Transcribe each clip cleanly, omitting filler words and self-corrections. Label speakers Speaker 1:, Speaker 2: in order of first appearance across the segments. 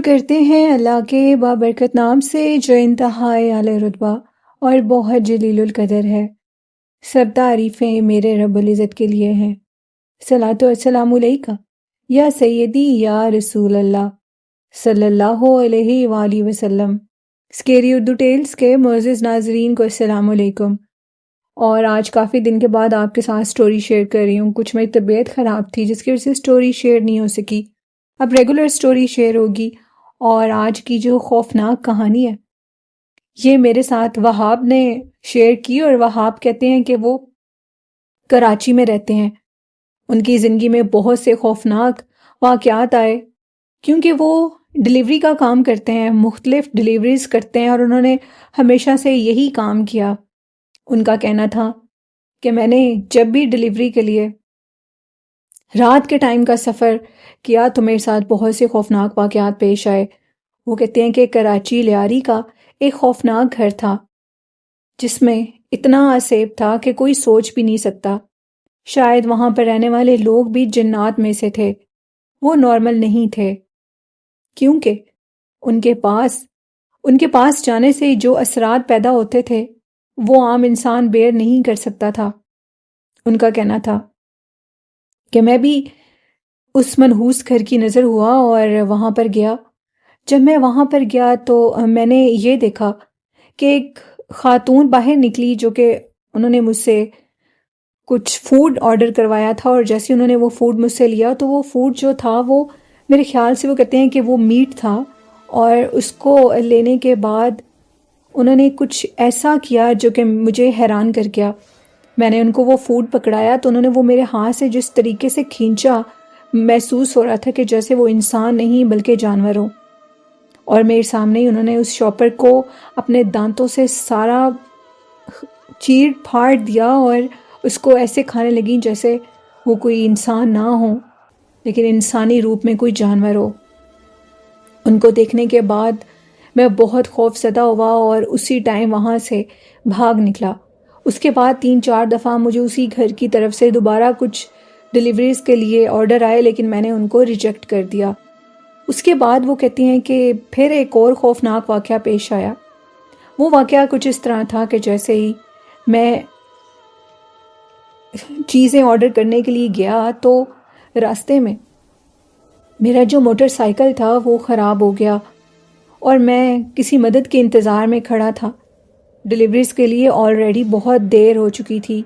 Speaker 1: کرتے ہیں اللہ کے بابرکت نام سے جو انتہائی اعلی رتبہ اور بہت جلیل القدر ہے۔ سب تعریفیں میرے رب العزت کے لیے ہیں۔ صلاۃ و السلام علیکہ یا سیدی یا رسول اللہ صلی اللہ علیہ وآلہ وسلم۔ اسکیری اردو ٹیلز کے معزز ناظرین کو السلام علیکم۔ اور آج کافی دن کے بعد آپ کے ساتھ سٹوری شیئر کر رہی ہوں۔ کچھ میری طبیعت خراب تھی جس کی وجہ سے سٹوری شیئر نہیں ہو سکی، اب ریگولر سٹوری شیئر ہوگی۔ اور آج کی جو خوفناک کہانی ہے یہ میرے ساتھ وہاب نے شیئر کی، اور وہاب کہتے ہیں کہ وہ کراچی میں رہتے ہیں۔ ان کی زندگی میں بہت سے خوفناک واقعات آئے کیونکہ وہ ڈلیوری کا کام کرتے ہیں، مختلف ڈلیوریز کرتے ہیں، اور انہوں نے ہمیشہ سے یہی کام کیا۔ ان کا کہنا تھا کہ میں نے جب بھی ڈلیوری کے لیے رات کے ٹائم کا سفر کیا تو میرے ساتھ بہت سے خوفناک واقعات پیش آئے۔ وہ کہتے ہیں کہ کراچی لیاری کا ایک خوفناک گھر تھا جس میں اتنا عذاب تھا کہ کوئی سوچ بھی نہیں سکتا۔ شاید وہاں پر رہنے والے لوگ بھی جنات میں سے تھے، وہ نارمل نہیں تھے، کیونکہ ان کے پاس جانے سے جو اثرات پیدا ہوتے تھے وہ عام انسان بیئر نہیں کر سکتا تھا۔ ان کا کہنا تھا کہ میں بھی اس منحوس گھر کی نظر ہوا اور وہاں پر گیا۔ جب میں وہاں پر گیا تو میں نے یہ دیکھا کہ ایک خاتون باہر نکلی جو کہ انہوں نے مجھ سے کچھ فوڈ آرڈر کروایا تھا، اور جیسے انہوں نے وہ فوڈ مجھ سے لیا تو وہ فوڈ جو تھا وہ میرے خیال سے وہ کہتے ہیں کہ وہ میٹ تھا، اور اس کو لینے کے بعد انہوں نے کچھ ایسا کیا جو کہ مجھے حیران کر گیا۔ میں نے ان کو وہ فوڈ پکڑایا تو انہوں نے وہ میرے ہاتھ سے جس طریقے سے کھینچا، محسوس ہو رہا تھا کہ جیسے وہ انسان نہیں بلکہ جانور ہو، اور میرے سامنے ہی انہوں نے اس شاپر کو اپنے دانتوں سے سارا چیر پھاڑ دیا اور اس کو ایسے کھانے لگیں جیسے وہ کوئی انسان نہ ہو لیکن انسانی روپ میں کوئی جانور ہو۔ ان کو دیکھنے کے بعد میں بہت خوف زدہ ہوا اور اسی ٹائم وہاں سے بھاگ نکلا۔ اس کے بعد 3-4 دفعہ مجھے اسی گھر کی طرف سے دوبارہ کچھ ڈلیوریز کے لیے آرڈر آئے لیکن میں نے ان کو ریجیکٹ کر دیا۔ اس کے بعد وہ کہتی ہیں کہ پھر ایک اور خوفناک واقعہ پیش آیا۔ وہ واقعہ کچھ اس طرح تھا کہ جیسے ہی میں چیزیں آرڈر کرنے کے لیے گیا تو راستے میں میرا جو موٹر سائیکل تھا وہ خراب ہو گیا، اور میں کسی مدد کے انتظار میں کھڑا تھا۔ ڈلیوریز کے لیے آلریڈی بہت دیر ہو چکی تھی،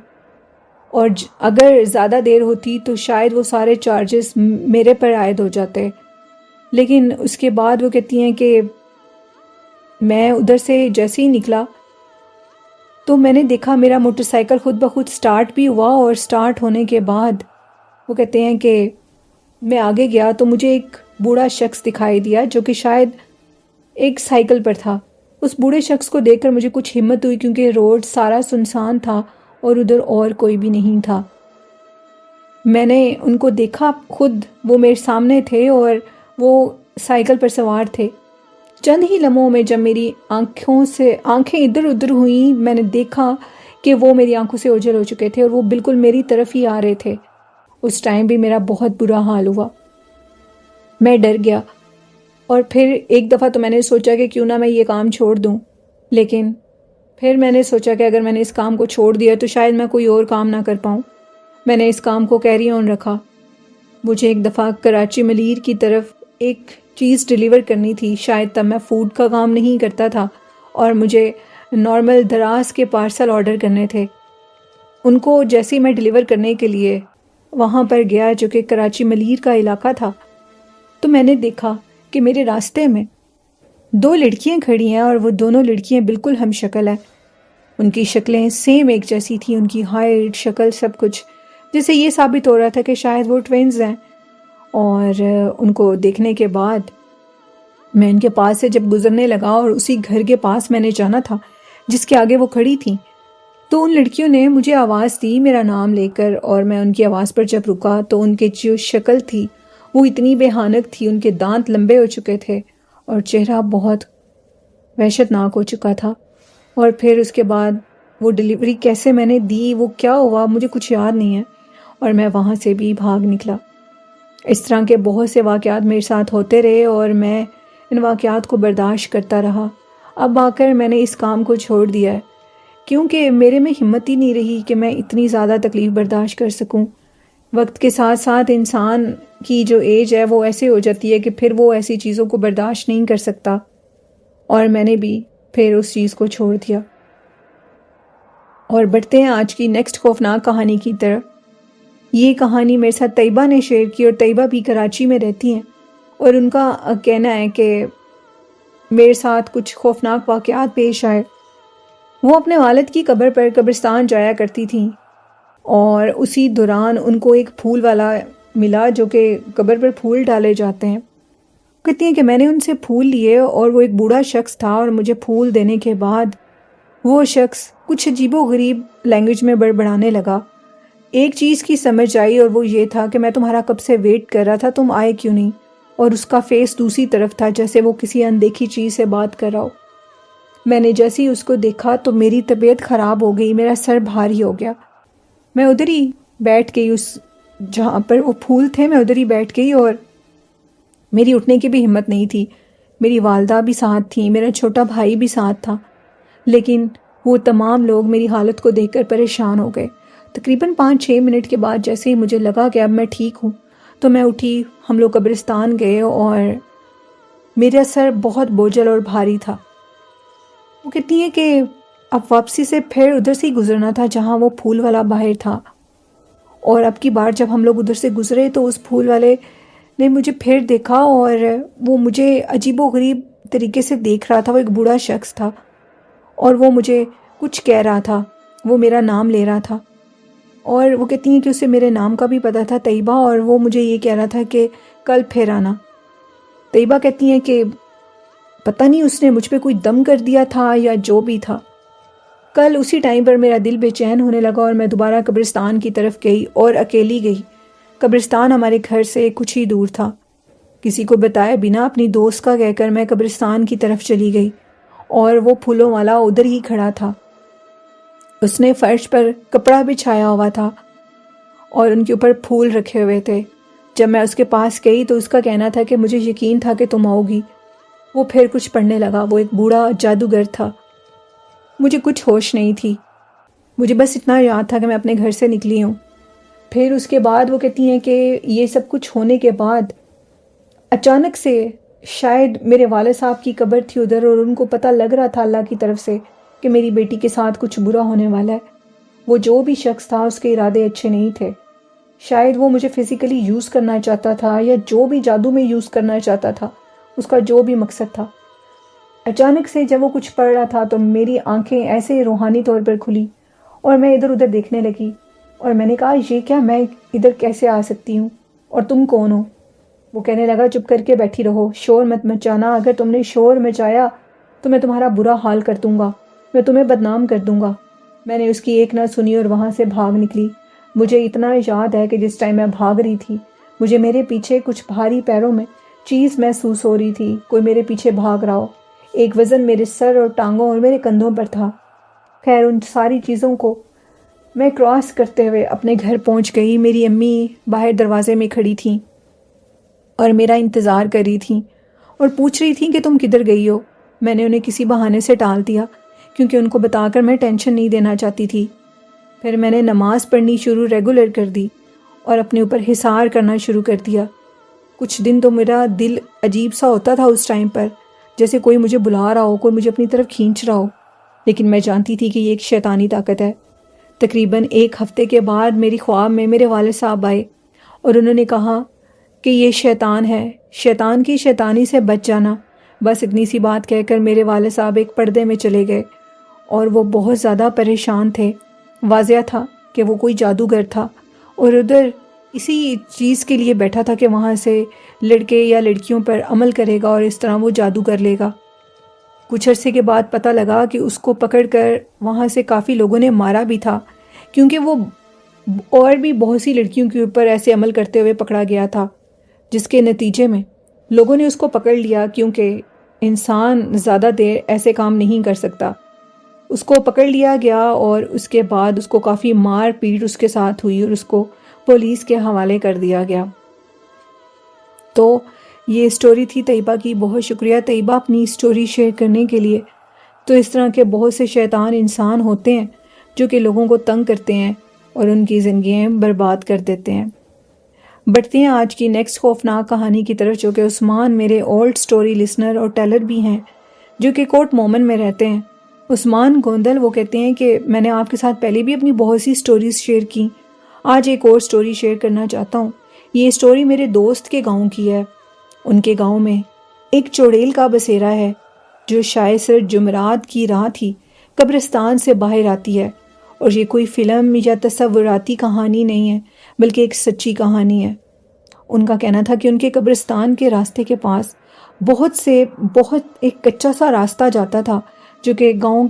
Speaker 1: اور اگر زیادہ دیر ہوتی تو شاید وہ سارے چارجز میرے پر عائد ہو جاتے۔ لیکن اس کے بعد وہ کہتی ہیں کہ میں ادھر سے جیسے ہی نکلا تو میں نے دیکھا میرا موٹر سائیکل خود بخود سٹارٹ بھی ہوا، اور سٹارٹ ہونے کے بعد وہ کہتے ہیں کہ میں آگے گیا تو مجھے ایک بوڑھا شخص دکھائی دیا جو کہ شاید ایک سائیکل پر تھا۔ اس بوڑھے شخص کو دیکھ کر مجھے کچھ ہمت ہوئی کیونکہ روڈ سارا سنسان تھا اور ادھر اور کوئی بھی نہیں تھا۔ میں نے ان کو دیکھا، خود وہ میرے سامنے تھے اور وہ سائیکل پر سوار تھے۔ چند ہی لمحوں میں جب میری آنکھیں ادھر ادھر ہوئیں میں نے دیکھا کہ وہ میری آنکھوں سے اوجھل ہو چکے تھے اور وہ بالکل میری طرف ہی آ رہے تھے۔ اس ٹائم بھی میرا بہت برا حال ہوا، میں ڈر گیا، اور پھر ایک دفعہ تو میں نے سوچا کہ کیوں نہ میں یہ کام چھوڑ دوں، لیکن پھر میں نے سوچا کہ اگر میں نے اس کام کو چھوڑ دیا تو شاید میں کوئی اور کام نہ کر پاؤں۔ میں نے اس کام کو کیری آن رکھا۔ مجھے ایک دفعہ کراچی ملیر کی طرف ایک چیز ڈیلیور کرنی تھی، شاید تب میں فوڈ کا کام نہیں کرتا تھا اور مجھے نارمل دراز کے پارسل آرڈر کرنے تھے۔ ان کو جیسے ہی میں ڈیلیور کرنے کے لیے وہاں پر گیا جو کہ کراچی ملیر کا علاقہ تھا تو میں نے دیکھا کہ میرے راستے میں 2 لڑکیاں کھڑی ہیں، اور وہ دونوں لڑکیاں بالکل ہم شکل ہیں۔ ان کی شکلیں سیم ایک جیسی تھیں، ان کی ہائٹ، شکل، سب کچھ، جس سے یہ ثابت ہو رہا تھا کہ شاید وہ ٹوینز ہیں۔ اور ان کو دیکھنے کے بعد میں ان کے پاس سے جب گزرنے لگا اور اسی گھر کے پاس میں نے جانا تھا جس کے آگے وہ کھڑی تھیں، تو ان لڑکیوں نے مجھے آواز دی میرا نام لے کر، اور میں ان کی آواز پر جب رکا تو ان کی جو شکل تھی وہ اتنی بھیانک تھی، ان کے دانت لمبے ہو چکے تھے اور چہرہ بہت وحشتناک ہو چکا تھا۔ اور پھر اس کے بعد وہ ڈلیوری کیسے میں نے دی، وہ کیا ہوا مجھے کچھ یاد نہیں ہے، اور میں وہاں سے بھی بھاگ نکلا۔ اس طرح کے بہت سے واقعات میرے ساتھ ہوتے رہے، اور میں ان واقعات کو برداشت کرتا رہا۔ اب آ کر میں نے اس کام کو چھوڑ دیا ہے، کیونکہ میرے میں ہمت ہی نہیں رہی کہ میں اتنی زیادہ تکلیف برداشت کر سکوں۔ وقت کے ساتھ ساتھ انسان کی جو ایج ہے وہ ایسے ہو جاتی ہے کہ پھر وہ ایسی چیزوں کو برداشت نہیں کر سکتا، اور میں نے بھی پھر اس چیز کو چھوڑ دیا۔ اور بڑھتے ہیں آج کی نیکسٹ خوفناک کہانی کی طرف۔ یہ کہانی میرے ساتھ طیبہ نے شیئر کی، اور طیبہ بھی کراچی میں رہتی ہیں، اور ان کا کہنا ہے کہ میرے ساتھ کچھ خوفناک واقعات پیش آئے۔ وہ اپنے والد کی قبر پر قبرستان جایا کرتی تھیں، اور اسی دوران ان کو ایک پھول والا ملا جو کہ قبر پر پھول ڈالے جاتے ہیں۔ کہتی ہیں کہ میں نے ان سے پھول لیے، اور وہ ایک بوڑھا شخص تھا، اور مجھے پھول دینے کے بعد وہ شخص کچھ عجیب و غریب لینگویج میں بڑبڑانے لگا۔ ایک چیز کی سمجھ آئی، اور وہ یہ تھا کہ میں تمہارا کب سے ویٹ کر رہا تھا، تم آئے کیوں نہیں؟ اور اس کا فیس دوسری طرف تھا، جیسے وہ کسی اندیکھی چیز سے بات کر رہا ہو۔ میں نے جیسے ہی اس کو دیکھا تو میری طبیعت خراب ہو گئی، میرا سر بھاری ہو گیا۔ میں ادھر ہی بیٹھ گئی، اس جہاں پر وہ پھول تھے میں ادھر ہی بیٹھ گئی، اور میری اٹھنے کی بھی ہمت نہیں تھی۔ میری والدہ بھی ساتھ تھیں، میرا چھوٹا بھائی بھی ساتھ تھا، لیکن وہ تمام لوگ میری حالت کو دیکھ کر پریشان ہو گئے۔ تقریباً 5-6 منٹ کے بعد جیسے ہی مجھے لگا کہ اب میں ٹھیک ہوں، تو میں اٹھی، ہم لوگ قبرستان گئے، اور میرا سر بہت بوجھل اور بھاری تھا۔ وہ کہتی ہیں کہ اب واپسی سے پھر ادھر سے ہی گزرنا تھا جہاں وہ پھول والا باہر تھا، اور اب کی بار جب ہم لوگ ادھر سے گزرے تو اس پھول والے نے مجھے پھر دیکھا، اور وہ مجھے عجیب و غریب طریقے سے دیکھ رہا تھا۔ وہ ایک بوڑھا شخص تھا، اور وہ مجھے کچھ کہہ رہا تھا، وہ میرا نام لے رہا تھا، اور وہ کہتی ہیں کہ اسے میرے نام کا بھی پتہ تھا، طیبہ، اور وہ مجھے یہ کہہ رہا تھا کہ کل پھر آنا۔ طیبہ کہتی ہیں کہ پتہ نہیں اس نے مجھ پہ کوئی دم کر دیا تھا یا جو بھی تھا۔ کل اسی ٹائم پر میرا دل بے چین ہونے لگا، اور میں دوبارہ قبرستان کی طرف گئی، اور اکیلی گئی۔ قبرستان ہمارے گھر سے کچھ ہی دور تھا۔ کسی کو بتائے بنا اپنی دوست کا کہہ کر میں قبرستان کی طرف چلی گئی، اور وہ پھولوں والا ادھر ہی کھڑا تھا۔ اس نے فرش پر کپڑا بچھایا ہوا تھا، اور ان کے اوپر پھول رکھے ہوئے تھے۔ جب میں اس کے پاس گئی تو اس کا کہنا تھا کہ مجھے یقین تھا کہ تم آؤ گی۔ وہ پھر کچھ پڑھنے لگا۔ وہ ایک بوڑھا جادوگر تھا۔ مجھے کچھ ہوش نہیں تھی، مجھے بس اتنا یاد تھا کہ میں اپنے گھر سے نکلی ہوں۔ پھر اس کے بعد وہ کہتی ہیں کہ یہ سب کچھ ہونے کے بعد اچانک سے شاید میرے والد صاحب کی قبر تھی ادھر، اور ان کو پتہ لگ رہا تھا اللہ کی طرف سے کہ میری بیٹی کے ساتھ کچھ برا ہونے والا ہے۔ وہ جو بھی شخص تھا اس کے ارادے اچھے نہیں تھے۔ شاید وہ مجھے فزیکلی یوز کرنا چاہتا تھا، یا جو بھی جادو میں یوز کرنا چاہتا تھا، اس کا جو بھی مقصد تھا۔ اچانک سے جب وہ کچھ پڑھ رہا تھا تو میری آنکھیں ایسے روحانی طور پر کھلی، اور میں ادھر ادھر دیکھنے لگی، اور میں نے کہا یہ کیا، میں ادھر کیسے آ سکتی ہوں، اور تم کون ہو؟ وہ کہنے لگا چپ کر کے بیٹھی رہو، شور مت مچانا، اگر تم نے شور مچایا تو میں تمہارا برا حال کر دوں گا، میں تمہیں بدنام کر دوں گا۔ میں نے اس کی ایک نہ سنی اور وہاں سے بھاگ نکلی۔ مجھے اتنا یاد ہے کہ جس ٹائم میں بھاگ رہی تھی مجھے میرے پیچھے کچھ بھاری پیروں میں چیز محسوس ہو رہی تھی، کوئی میرے پیچھے بھاگ رہا ہو۔ ایک وزن میرے سر اور ٹانگوں اور میرے کندھوں پر تھا۔ خیر ان ساری چیزوں کو میں کراس کرتے ہوئے اپنے گھر پہنچ گئی۔ میری امی باہر دروازے میں کھڑی تھیں اور میرا انتظار کر رہی تھیں، اور پوچھ رہی تھیں کہ تم کدھر گئی ہو۔ میں نے انہیں کسی بہانے سے ٹال دیا، کیونکہ ان کو بتا کر میں ٹینشن نہیں دینا چاہتی تھی۔ پھر میں نے نماز پڑھنی ریگولر کر دی، اور اپنے اوپر حصار کرنا شروع کر دیا۔ کچھ دن تو میرا دل عجیب سا ہوتا تھا اس ٹائم پر، جیسے کوئی مجھے بلا رہا ہو، کوئی مجھے اپنی طرف کھینچ رہا ہو، لیکن میں جانتی تھی کہ یہ ایک شیطانی طاقت ہے۔ تقریباً 1 ہفتے کے بعد میری خواب میں میرے والد صاحب آئے، اور انہوں نے کہا کہ یہ شیطان ہے، شیطان کی شیطانی سے بچ جانا۔ بس اتنی سی بات کہہ کر میرے والد صاحب ایک پردے میں چلے گئے، اور وہ بہت زیادہ پریشان تھے۔ واضح تھا کہ وہ کوئی جادوگر تھا، اور ادھر اسی چیز کے لیے بیٹھا تھا کہ وہاں سے لڑکے یا لڑکیوں پر عمل کرے گا، اور اس طرح وہ جادو کر لے گا۔ کچھ عرصے کے بعد پتہ لگا کہ اس کو پکڑ کر وہاں سے کافی لوگوں نے مارا بھی تھا، کیونکہ وہ اور بھی بہت سی لڑکیوں کے اوپر ایسے عمل کرتے ہوئے پکڑا گیا تھا، جس کے نتیجے میں لوگوں نے اس کو پکڑ لیا، کیونکہ انسان زیادہ دیر ایسے کام نہیں کر سکتا۔ اس کو پکڑ لیا گیا، اور اس کے بعد اس کو کافی مار پیٹ اس کے ساتھ ہوئی، اور اس کو پولیس کے حوالے کر دیا گیا۔ تو یہ سٹوری تھی طیبہ کی. بہت شکریہ طیبہ اپنی سٹوری شیئر کرنے کے لیے. تو اس طرح کے بہت سے شیطان انسان ہوتے ہیں جو کہ لوگوں کو تنگ کرتے ہیں اور ان کی زندگیاں برباد کر دیتے ہیں. بڑھتے ہیں آج کی نیکسٹ خوفناک کہانی کی طرف، جو کہ عثمان میرے اولڈ سٹوری لسنر اور ٹیلر بھی ہیں، جو کہ کوٹ مومن میں رہتے ہیں. عثمان گوندل وہ کہتے ہیں کہ میں نے آپ کے ساتھ پہلے بھی اپنی بہت سی سٹوریز شیئر کی، آج ایک اور سٹوری شیئر کرنا چاہتا ہوں. یہ سٹوری میرے دوست کے گاؤں کی ہے. ان کے گاؤں میں ایک چوڑیل کا بسیرا ہے جو شاید صرف جمعرات کی رات ہی قبرستان سے باہر آتی ہے. اور یہ کوئی فلم یا تصوراتی کہانی نہیں ہے بلکہ ایک سچی کہانی ہے. ان کا کہنا تھا کہ ان کے قبرستان کے راستے کے پاس بہت ایک کچا سا راستہ جاتا تھا جو کہ گاؤں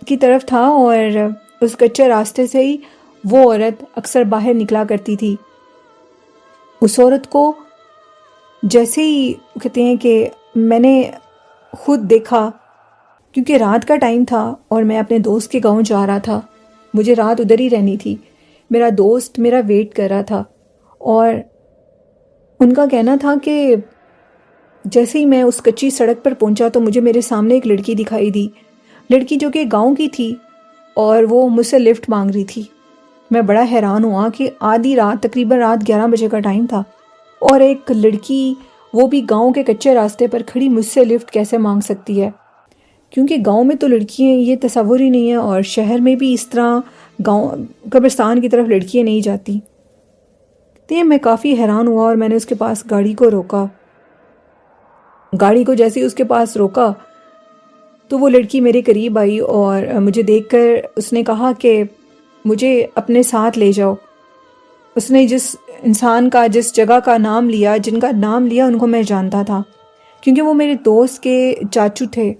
Speaker 1: کی طرف تھا، اور اس کچے راستے سے ہی وہ عورت اکثر باہر نکلا کرتی تھی. اس عورت کو جیسے ہی کہتے ہیں کہ میں نے خود دیکھا، کیونکہ رات کا ٹائم تھا اور میں اپنے دوست کے گاؤں جا رہا تھا، مجھے رات ادھر ہی رہنی تھی. میرا دوست میرا ویٹ کر رہا تھا، اور ان کا کہنا تھا کہ جیسے ہی میں اس کچی سڑک پر پہنچا تو مجھے میرے سامنے ایک لڑکی دکھائی دی. لڑکی جو کہ گاؤں کی تھی اور وہ مجھ سے لفٹ مانگ رہی تھی. میں بڑا حیران ہوا کہ آدھی رات، تقریباً رات 11 بجے کا ٹائم تھا، اور ایک لڑکی وہ بھی گاؤں کے کچے راستے پر کھڑی مجھ سے لفٹ کیسے مانگ سکتی ہے، کیونکہ گاؤں میں تو لڑکیاں یہ تصور ہی نہیں ہے، اور شہر میں بھی اس طرح گاؤں قبرستان کی طرف لڑکیاں نہیں جاتی. تو میں کافی حیران ہوا اور میں نے اس کے پاس گاڑی کو روکا. گاڑی کو جیسے ہی اس کے پاس روکا تو وہ لڑکی میرے قریب آئی اور مجھے دیکھ کر اس نے کہا کہ مجھے اپنے ساتھ لے جاؤ. اس نے جس انسان کا، جس جگہ کا نام لیا، جن کا نام لیا، ان کو میں جانتا تھا، کیونکہ وہ میرے دوست کے چاچو تھے.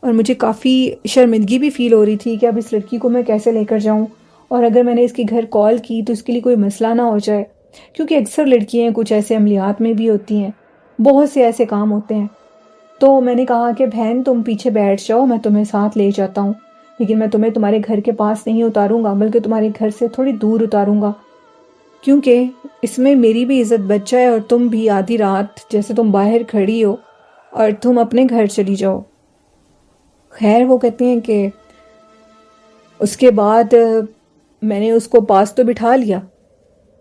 Speaker 1: اور مجھے کافی شرمندگی بھی فیل ہو رہی تھی کہ اب اس لڑکی کو میں کیسے لے کر جاؤں، اور اگر میں نے اس کے گھر کال کی تو اس کے لیے کوئی مسئلہ نہ ہو جائے، کیونکہ اکثر لڑکیاں کچھ ایسے عملیات میں بھی ہوتی ہیں، بہت سے ایسے کام ہوتے ہیں. تو میں نے کہا کہ بہن تم پیچھے بیٹھ جاؤ، میں تمہیں ساتھ لے جاتا ہوں، لیکن میں تمہیں تمہارے گھر کے پاس نہیں اتاروں گا بلکہ تمہارے گھر سے تھوڑی دور اتاروں گا، کیونکہ اس میں میری بھی عزت بچ جائے اور تم بھی آدھی رات جیسے تم باہر کھڑی ہو اور تم اپنے گھر چلی جاؤ. خیر وہ کہتے ہیں کہ اس کے بعد میں نے اس کو پاس تو بٹھا لیا،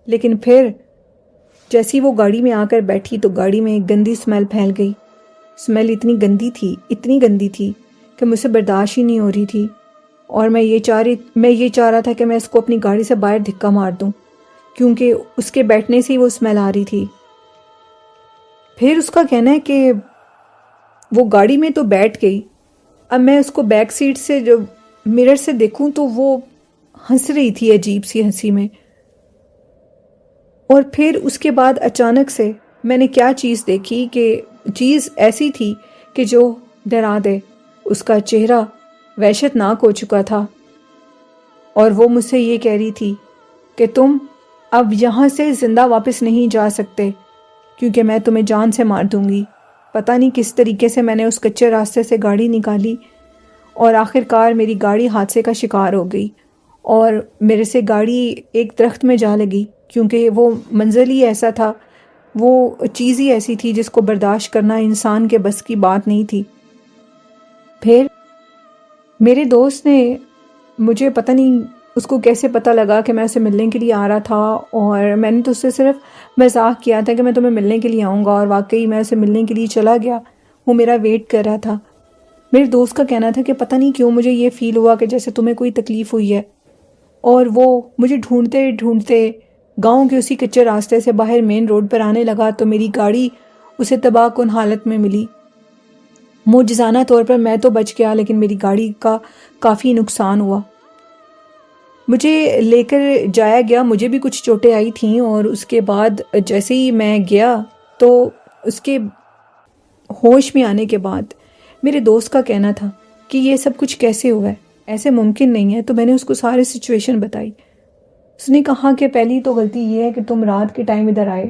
Speaker 1: لیکن پھر جیسی وہ گاڑی میں آ کر بیٹھی تو گاڑی میں ایک گندی سمیل پھیل گئی. سمیل اتنی گندی تھی کہ مجھ سے برداشت ہی نہیں ہو رہی تھی، اور میں یہ چاہ رہا تھا کہ میں اس کو اپنی گاڑی سے باہر دھکا مار دوں، کیونکہ اس کے بیٹھنے سے ہی وہ سمیل آ رہی تھی. پھر اس کا کہنا ہے کہ وہ گاڑی میں تو بیٹھ گئی. اب میں اس کو بیک سیٹ سے جو مرر سے دیکھوں تو وہ ہنس رہی تھی عجیب سی ہنسی میں. اور پھر اس کے بعد اچانک سے میں نے کیا چیز دیکھی کہ چیز ایسی تھی کہ جو ڈرا دے. اس کا چہرہ وحشتناک ہو چکا تھا، اور وہ مجھ سے یہ کہہ رہی تھی کہ تم اب یہاں سے زندہ واپس نہیں جا سکتے، کیونکہ میں تمہیں جان سے مار دوں گی. پتہ نہیں کس طریقے سے میں نے اس کچے راستے سے گاڑی نکالی، اور آخر کار میری گاڑی حادثے کا شکار ہو گئی، اور میرے سے گاڑی ایک درخت میں جا لگی، کیونکہ وہ منظر ہی ایسا تھا، وہ چیز ہی ایسی تھی جس کو برداشت کرنا انسان کے بس کی بات نہیں تھی. پھر میرے دوست نے مجھے پتہ نہیں اس کو کیسے پتہ لگا کہ میں اسے ملنے کے لیے آ رہا تھا، اور میں نے تو اس سے صرف مذاق کیا تھا کہ میں تمہیں ملنے کے لیے آؤں گا، اور واقعی میں اسے ملنے کے لیے چلا گیا. وہ میرا ویٹ کر رہا تھا. میرے دوست کا کہنا تھا کہ پتہ نہیں کیوں مجھے یہ فیل ہوا کہ جیسے تمہیں کوئی تکلیف ہوئی ہے، اور وہ مجھے ڈھونڈتے ڈھونڈتے گاؤں کے اسی کچے راستے سے باہر مین روڈ پر آنے لگا تو میری گاڑی اسے تباہ کن حالت میں ملی. معجزانہ طور پر میں تو بچ گیا، لیکن میری گاڑی کا کافی نقصان ہوا. مجھے لے کر جایا گیا، مجھے بھی کچھ چوٹیں آئی تھیں، اور اس کے بعد جیسے ہی میں گیا تو اس کے ہوش میں آنے کے بعد میرے دوست کا کہنا تھا کہ یہ سب کچھ کیسے ہوا ہے، ایسے ممکن نہیں ہے. تو میں نے اس کو ساری سچویشن بتائی. اس نے کہا کہ پہلی تو غلطی یہ ہے کہ تم رات کے ٹائم ادھر آئے،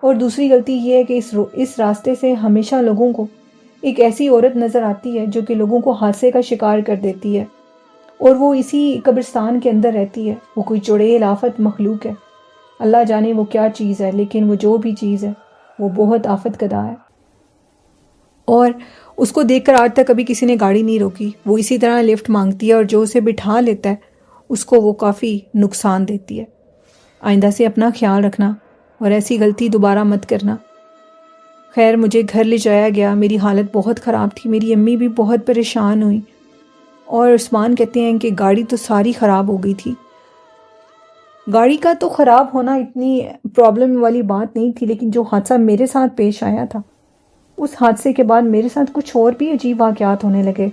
Speaker 1: اور دوسری غلطی یہ ہے کہ اس راستے سے ہمیشہ لوگوں کو ایک ایسی عورت نظر آتی ہے جو کہ لوگوں کو حادثے کا شکار کر دیتی ہے، اور وہ اسی قبرستان کے اندر رہتی ہے. وہ کوئی چڑیل آفت مخلوق ہے، اللہ جانے وہ کیا چیز ہے، لیکن وہ جو بھی چیز ہے وہ بہت آفت کدا ہے. اور اس کو دیکھ کر آج تک کبھی کسی نے گاڑی نہیں روکی. وہ اسی طرح لفٹ مانگتی ہے اور جو اسے بٹھا لیتا ہے اس کو وہ کافی نقصان دیتی ہے. آئندہ سے اپنا خیال رکھنا اور ایسی غلطی دوبارہ مت کرنا. خیر مجھے گھر لے جایا گیا. میری حالت بہت خراب تھی. میری امی بھی بہت پریشان ہوئی اور عثمان کہتے ہیں کہ گاڑی تو ساری خراب ہو گئی تھی. گاڑی کا تو خراب ہونا اتنی پرابلم والی بات نہیں تھی، لیکن جو حادثہ میرے ساتھ پیش آیا تھا اس حادثے کے بعد میرے ساتھ کچھ اور بھی عجیب واقعات ہونے لگے.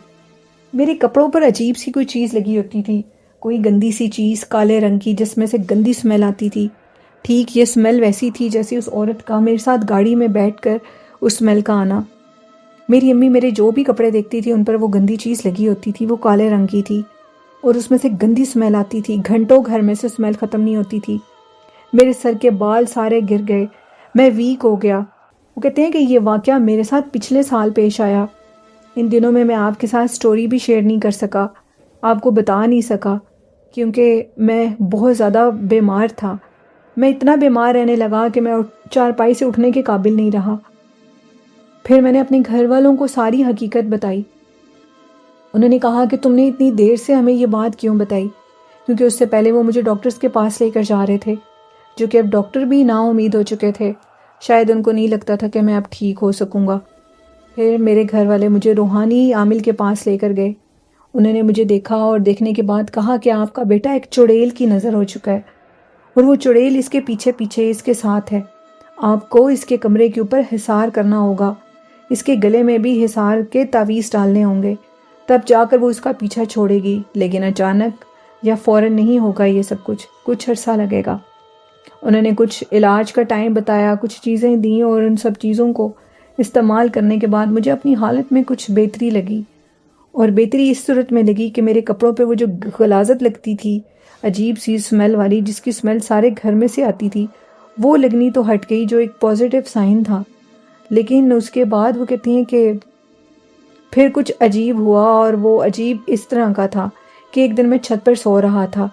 Speaker 1: میرے کپڑوں پر عجیب سی کوئی چیز لگی ہوتی تھی، کوئی گندی سی چیز کالے رنگ کی جس میں سے گندی سمیل آتی تھی. ٹھیک یہ سمیل ویسی تھی جیسے اس عورت کا میرے ساتھ گاڑی میں بیٹھ کر اس سمیل کا آنا. میری امی میرے جو بھی کپڑے دیکھتی تھی ان پر وہ گندی چیز لگی ہوتی تھی. وہ کالے رنگ کی تھی اور اس میں سے گندی سمیل آتی تھی. گھنٹوں گھر میں سے سمیل ختم نہیں ہوتی تھی. میرے سر کے بال سارے گر گئے. میں ویک ہو گیا. وہ کہتے ہیں کہ یہ واقعہ میرے ساتھ پچھلے سال پیش آیا. ان دنوں میں آپ کے ساتھ سٹوری بھی شیئر نہیں کر سکا، آپ کو بتا نہیں سکا، کیونکہ میں بہت زیادہ بیمار تھا. میں اتنا بیمار رہنے لگا کہ میں چارپائی سے اٹھنے کے قابل نہیں رہا. پھر میں نے اپنے گھر والوں کو ساری حقیقت بتائی. انہوں نے کہا کہ تم نے اتنی دیر سے ہمیں یہ بات کیوں بتائی، کیونکہ اس سے پہلے وہ مجھے ڈاکٹرز کے پاس لے کر جا رہے تھے، جو کہ اب ڈاکٹر بھی نا امید ہو چکے تھے. شاید ان کو نہیں لگتا تھا کہ میں اب ٹھیک ہو سکوں گا. پھر میرے گھر والے مجھے روحانی عامل کے پاس لے کر گئے. انہوں نے مجھے دیکھا اور دیکھنے کے بعد کہا کہ آپ کا بیٹا ایک چڑیل کی نظر ہو چکا ہے اور وہ چڑیل اس کے پیچھے پیچھے اس کے ساتھ ہے. آپ کو اس کے کمرے کے اوپر حصار کرنا ہوگا، اس کے گلے میں بھی حصار کے تعویذ ڈالنے ہوں گے، تب جا کر وہ اس کا پیچھا چھوڑے گی. لیکن اچانک یا فوراً نہیں ہوگا یہ سب کچھ عرصہ لگے گا. انہوں نے کچھ علاج کا ٹائم بتایا، کچھ چیزیں دیں اور ان سب چیزوں کو استعمال کرنے کے بعد مجھے اپنی حالت میں کچھ بہتری لگی. اور بہتری اس صورت میں لگی کہ میرے کپڑوں پہ وہ جو غلاظت لگتی تھی، عجیب سی اسمیل والی جس کی اسمیل سارے گھر میں سے آتی تھی، وہ لگنی تو ہٹ گئی، جو ایک پازیٹیو سائن تھا. لیکن اس کے بعد وہ کہتی ہیں کہ پھر کچھ عجیب ہوا، اور وہ عجیب اس طرح کا تھا کہ ایک دن میں چھت پر سو رہا تھا.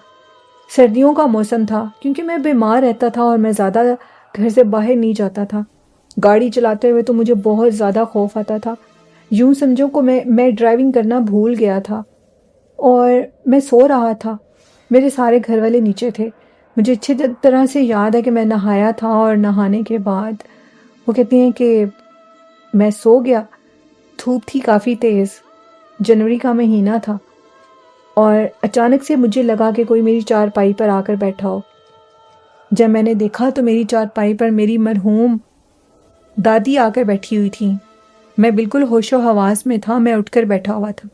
Speaker 1: سردیوں کا موسم تھا، کیونکہ میں بیمار رہتا تھا اور میں زیادہ گھر سے باہر نہیں جاتا تھا. گاڑی چلاتے ہوئے تو مجھے بہت زیادہ خوف آتا تھا. یوں سمجھو کہ میں ڈرائیونگ کرنا بھول گیا تھا اور میں سو رہا تھا. میرے سارے گھر والے نیچے تھے. مجھے اچھی طرح سے یاد ہے کہ میں نہایا تھا اور نہانے کے بعد وہ کہتی ہیں کہ میں سو گیا. دھوپ تھی کافی تیز، جنوری کا مہینہ تھا، اور اچانک سے مجھے لگا کہ کوئی میری چارپائی پر آ کر بیٹھا ہو. جب میں نے دیکھا تو میری چارپائی پر میری مرحوم دادی آ کر بیٹھی ہوئی تھیں. میں بالکل ہوش و حواس میں تھا. میں اٹھ کر بیٹھا ہوا تھا.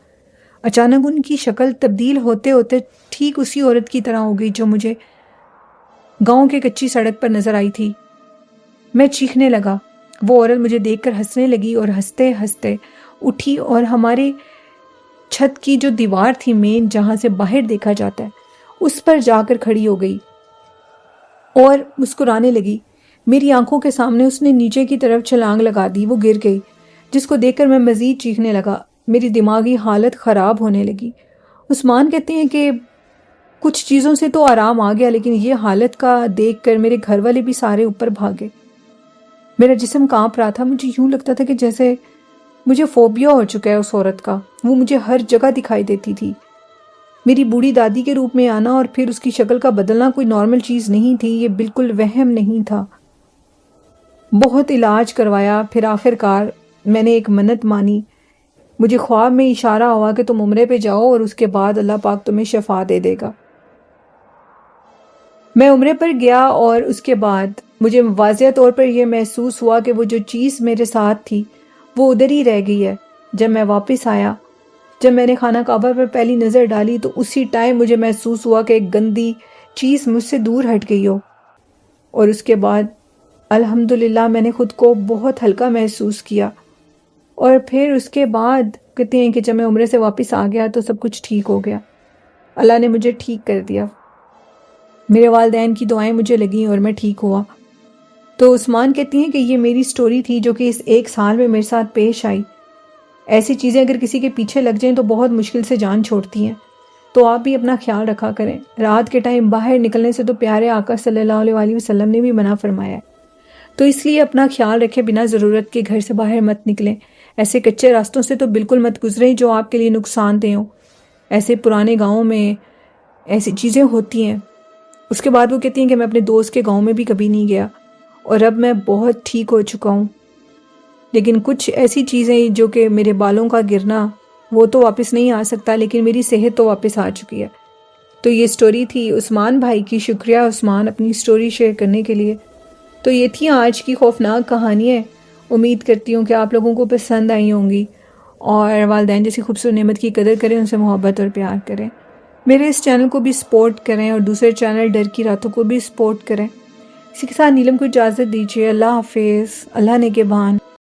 Speaker 1: اچانک ان کی شکل تبدیل ہوتے ہوتے ٹھیک اسی عورت کی طرح ہو گئی جو مجھے گاؤں کے کچی سڑک پر نظر آئی تھی. میں چیخنے لگا. وہ عورت مجھے دیکھ کر ہنسنے لگی اور ہنستے ہنستے اٹھی اور ہمارے چھت کی جو دیوار تھی مین جہاں سے باہر دیکھا جاتا ہے اس پر جا کر کھڑی ہو گئی اور مسکرانے لگی. میری آنکھوں کے سامنے اس نے نیچے کی طرف چھلانگ لگا دی. وہ گر گئی، جس کو دیکھ کر میں مزید چیخنے لگا. میری دماغی حالت خراب ہونے لگی. عثمان کہتے ہیں کہ کچھ چیزوں سے تو آرام آ گیا، لیکن یہ حالت کا دیکھ کر میرے گھر والے بھی سارے اوپر بھاگے. میرا جسم کانپ رہا تھا. مجھے یوں لگتا تھا کہ جیسے مجھے فوبیا ہو چکا ہے اس عورت کا. وہ مجھے ہر جگہ دکھائی دیتی تھی. میری بوڑھی دادی کے روپ میں آنا اور پھر اس کی شکل کا بدلنا کوئی نارمل چیز نہیں تھی. یہ بالکل وہم نہیں تھا. بہت علاج کروایا. پھر آخر کار میں نے ایک منت مانی. مجھے خواب میں اشارہ ہوا کہ تم عمرے پہ جاؤ اور اس کے بعد اللہ پاک تمہیں شفا دے دے گا. میں عمرے پر گیا اور اس کے بعد مجھے واضح طور پر یہ محسوس ہوا کہ وہ جو چیز میرے ساتھ تھی وہ ادھر ہی رہ گئی ہے. جب میں واپس آیا، جب میں نے خانہ کعبہ پر پہلی نظر ڈالی تو اسی ٹائم مجھے محسوس ہوا کہ ایک گندی چیز مجھ سے دور ہٹ گئی ہو. اور اس کے بعد الحمدللہ میں نے خود کو بہت ہلکا محسوس کیا. اور پھر اس کے بعد کہتے ہیں کہ جب میں عمرے سے واپس آ گیا تو سب کچھ ٹھیک ہو گیا. اللہ نے مجھے ٹھیک کر دیا. میرے والدین کی دعائیں مجھے لگیں اور میں ٹھیک ہوا. تو عثمان کہتی ہیں کہ یہ میری سٹوری تھی جو کہ اس ایک سال میں میرے ساتھ پیش آئی. ایسی چیزیں اگر کسی کے پیچھے لگ جائیں تو بہت مشکل سے جان چھوڑتی ہیں. تو آپ بھی اپنا خیال رکھا کریں. رات کے ٹائم باہر نکلنے سے تو پیارے آقا صلی اللہ علیہ وسلم نے بھی منع فرمایا ہے. تو اس لیے اپنا خیال رکھیں، بنا ضرورت کے گھر سے باہر مت نکلیں. ایسے کچے راستوں سے تو بالکل مت گزریں جو آپ کے لیے نقصان دہ ہوں۔ ایسے پرانے گاؤں میں ایسی چیزیں ہوتی ہیں۔ اس کے بعد وہ کہتی ہیں کہ میں اپنے دوست کے گاؤں میں بھی کبھی نہیں گیا اور اب میں بہت ٹھیک ہو چکا ہوں، لیکن کچھ ایسی چیزیں جو کہ میرے بالوں کا گرنا وہ تو واپس نہیں آ سکتا، لیکن میری صحت تو واپس آ چکی ہے۔ تو یہ سٹوری تھی عثمان بھائی کی۔ شکریہ عثمان اپنی سٹوری شیئر کرنے کے لیے۔ تو یہ تھی آج کی خوفناک کہانیاں۔ امید کرتی ہوں کہ آپ لوگوں کو پسند آئی ہوں گی، اور والدین جیسی خوبصورت نعمت کی قدر کریں، ان سے محبت اور پیار کریں۔ میرے اس چینل کو بھی سپورٹ کریں اور دوسرے چینل ڈر کی راتوں کو بھی سپورٹ کریں۔ اسی کے ساتھ نیلم کو اجازت دیجیے۔ اللہ حافظ، اللہ نگہبان۔